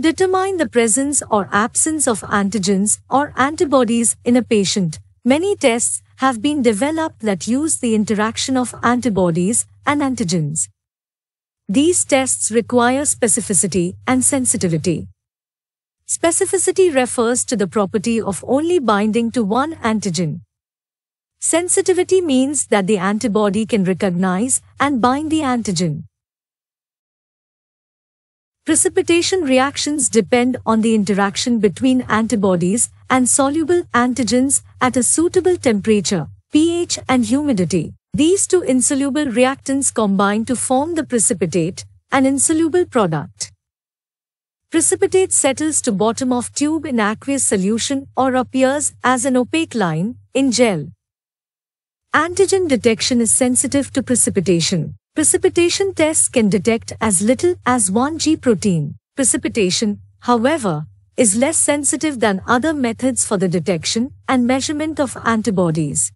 determine the presence or absence of antigens or antibodies in a patient, many tests have been developed that use the interaction of antibodies and antigens. These tests require specificity and sensitivity. Specificity refers to the property of only binding to one antigen. Sensitivity means that the antibody can recognize and bind the antigen. Precipitation reactions depend on the interaction between antibodies and soluble antigens at a suitable temperature, pH and humidity. These two insoluble reactants combine to form the precipitate, an insoluble product. Precipitate settles to bottom of tube in aqueous solution or appears as an opaque line in gel. Antigen detection is sensitive to precipitation. Precipitation tests can detect as little as 1 G protein. Precipitation, however, is less sensitive than other methods for the detection and measurement of antibodies.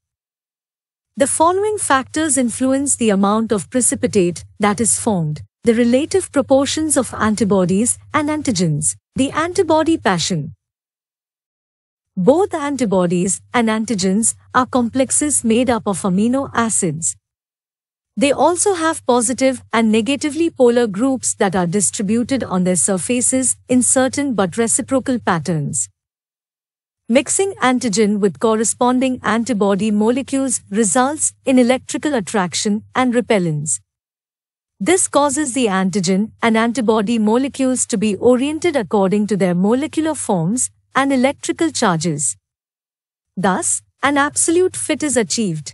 The following factors influence the amount of precipitate that is formed: the relative proportions of antibodies and antigens, the antibody pattern. Both antibodies and antigens are complexes made up of amino acids. They also have positive and negatively polar groups that are distributed on their surfaces in certain but reciprocal patterns. Mixing antigen with corresponding antibody molecules results in electrical attraction and repellence. This causes the antigen and antibody molecules to be oriented according to their molecular forms and electrical charges. Thus, an absolute fit is achieved.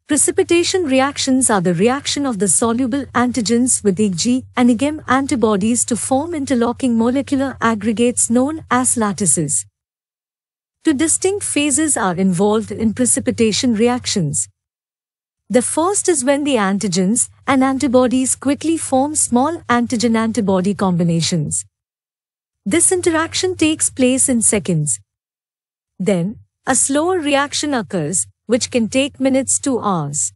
Precipitation reactions are the reaction of the soluble antigens with Ig and Igm antibodies to form interlocking molecular aggregates known as lattices. Two distinct phases are involved in precipitation reactions. The first is when the antigens and antibodies quickly form small antigen-antibody combinations. This interaction takes place in seconds. Then, a slower reaction occurs, which can take minutes to hours.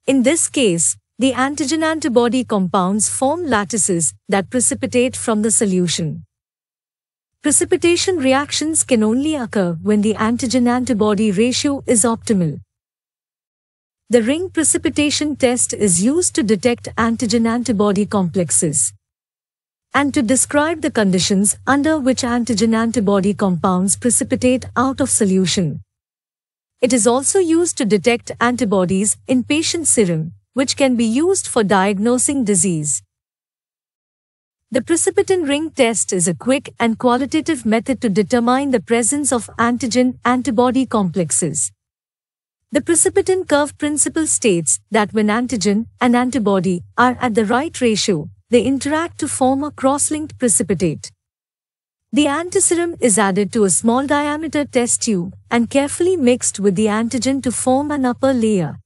In this case, the antigen-antibody compounds form lattices that precipitate from the solution. Precipitation reactions can only occur when the antigen-antibody ratio is optimal. The ring precipitation test is used to detect antigen-antibody complexes and to describe the conditions under which antigen-antibody compounds precipitate out of solution. It is also used to detect antibodies in patient serum, which can be used for diagnosing disease. The precipitin ring test is a quick and qualitative method to determine the presence of antigen-antibody complexes. The precipitin curve principle states that when antigen and antibody are at the right ratio, they interact to form a cross-linked precipitate. The antiserum is added to a small diameter test tube and carefully mixed with the antigen to form an upper layer.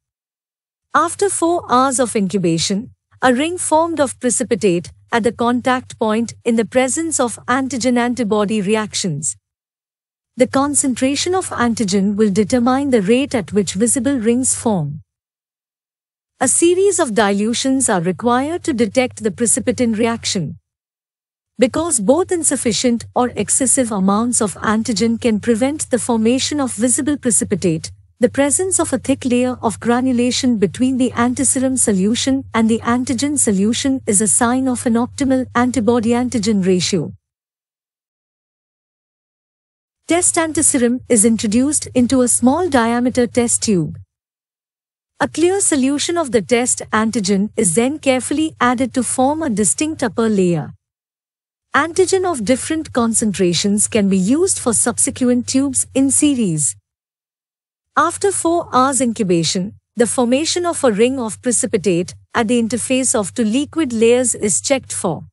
After 4 hours of incubation, a ring formed of precipitate at the contact point in the presence of antigen-antibody reactions. The concentration of antigen will determine the rate at which visible rings form. A series of dilutions are required to detect the precipitin reaction. Because both insufficient or excessive amounts of antigen can prevent the formation of visible precipitate, the presence of a thick layer of granulation between the antiserum solution and the antigen solution is a sign of an optimal antibody-antigen ratio. Test antiserum is introduced into a small diameter test tube. A clear solution of the test antigen is then carefully added to form a distinct upper layer. Antigen of different concentrations can be used for subsequent tubes in series. After 4 hours incubation, the formation of a ring of precipitate at the interface of two liquid layers is checked for.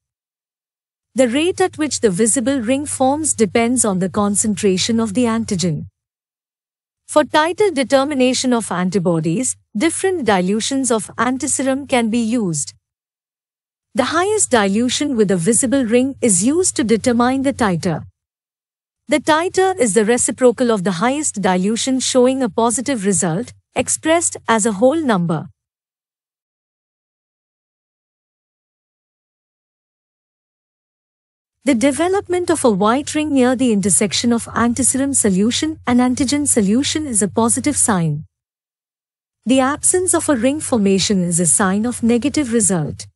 The rate at which the visible ring forms depends on the concentration of the antigen. For tighter determination of antibodies, different dilutions of antiserum can be used. The highest dilution with a visible ring is used to determine the titer. The titer is the reciprocal of the highest dilution, showing a positive result, expressed as a whole number. The development of a white ring near the intersection of antiserum solution and antigen solution is a positive sign. The absence of a ring formation is a sign of negative result.